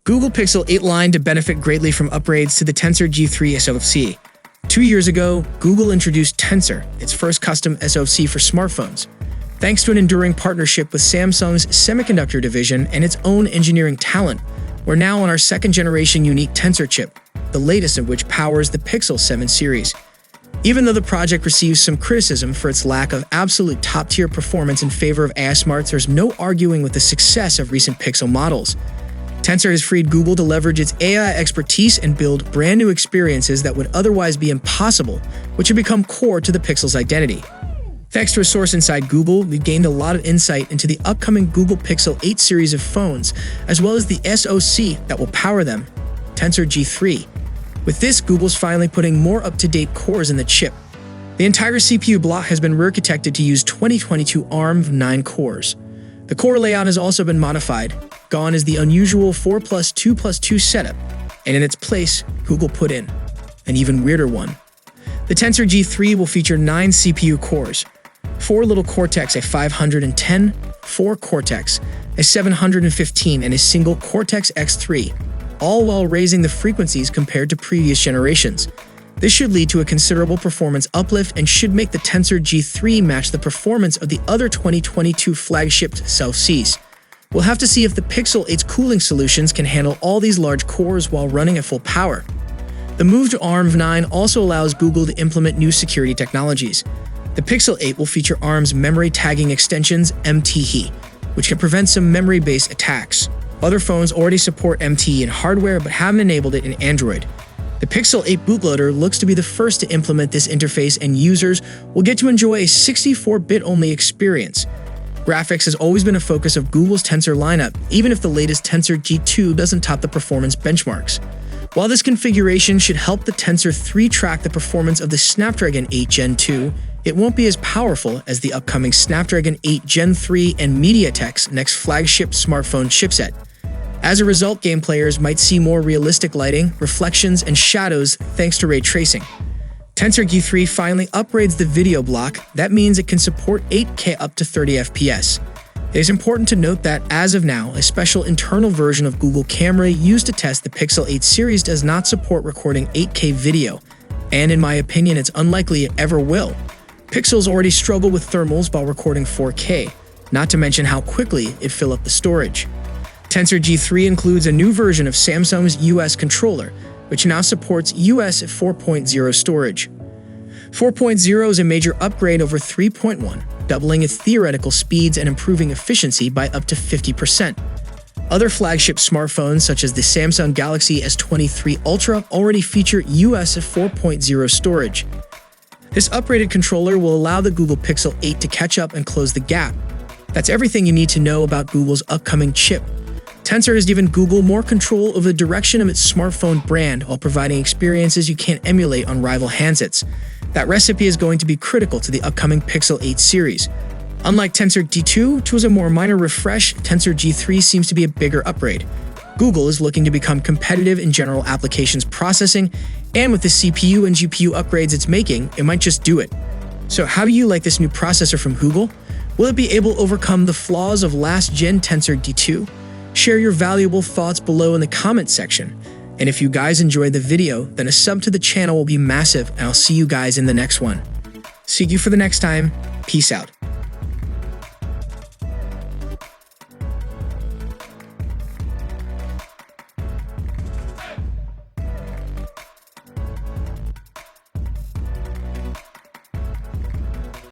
Google Pixel 8 line to benefit greatly from upgrades to the Tensor G3 SoC. 2 years ago, Google introduced Tensor, its first custom SoC for smartphones. Thanks to an enduring partnership with Samsung's semiconductor division and its own engineering talent, we're now on our second-generation unique Tensor chip, the latest of which powers the Pixel 7 series. Even though the project receives some criticism for its lack of absolute top-tier performance in favor of AI smarts, there's no arguing with the success of recent Pixel models. Tensor has freed Google to leverage its AI expertise and build brand new experiences that would otherwise be impossible, which have become core to the Pixel's identity. Thanks to a source inside Google, we've gained a lot of insight into the upcoming Google Pixel 8 series of phones, as well as the SoC that will power them, Tensor G3. With this, Google's finally putting more up-to-date cores in the chip. The entire CPU block has been re-architected to use 2022 ARM 9 cores. The core layout has also been modified. Gone is the unusual 4+2+2 setup, and in its place, Google put in an even weirder one. The Tensor G3 will feature 9 CPU cores, 4 little Cortex A510, 4 Cortex A715, and a single Cortex X3, all while raising the frequencies compared to previous generations. This should lead to a considerable performance uplift and should make the Tensor G3 match the performance of the other 2022 flagship SoCs. We'll have to see if the Pixel 8's cooling solutions can handle all these large cores while running at full power. The move to ARM 9 also allows Google to implement new security technologies. The Pixel 8 will feature ARM's memory tagging extensions, MTE, which can prevent some memory-based attacks. Other phones already support MTE in hardware but haven't enabled it in Android. The Pixel 8 bootloader looks to be the first to implement this interface, and users will get to enjoy a 64-bit only experience. Graphics has always been a focus of Google's Tensor lineup, even if the latest Tensor G2 doesn't top the performance benchmarks. While this configuration should help the Tensor 3 track the performance of the Snapdragon 8 Gen 2, it won't be as powerful as the upcoming Snapdragon 8 Gen 3 and MediaTek's next flagship smartphone chipset. As a result, game players might see more realistic lighting, reflections, and shadows thanks to ray tracing. Tensor G3 finally upgrades the video block. That means it can support 8K up to 30 FPS. It is important to note that, as of now, a special internal version of Google Camera used to test the Pixel 8 series does not support recording 8K video, and in my opinion, it's unlikely it ever will. Pixels already struggle with thermals while recording 4K, not to mention how quickly it fill up the storage. Tensor G3 includes a new version of Samsung's US controller, which now supports US 4.0 storage. 4.0 is a major upgrade over 3.1, doubling its theoretical speeds and improving efficiency by up to 50%. Other flagship smartphones, such as the Samsung Galaxy S23 Ultra, already feature US 4.0 storage. This upgraded controller will allow the Google Pixel 8 to catch up and close the gap. That's everything you need to know about Google's upcoming chip. Tensor has given Google more control over the direction of its smartphone brand while providing experiences you can't emulate on rival handsets. That recipe is going to be critical to the upcoming Pixel 8 series. Unlike Tensor G2, which was a more minor refresh, Tensor G3 seems to be a bigger upgrade. Google is looking to become competitive in general applications processing, and with the CPU and GPU upgrades it's making, it might just do it. So how do you like this new processor from Google? Will it be able to overcome the flaws of last-gen Tensor G2? Share your valuable thoughts below in the comments section. And if you guys enjoyed the video, then a sub to the channel will be massive, and I'll see you guys in the next one. See you for the next time. Peace out.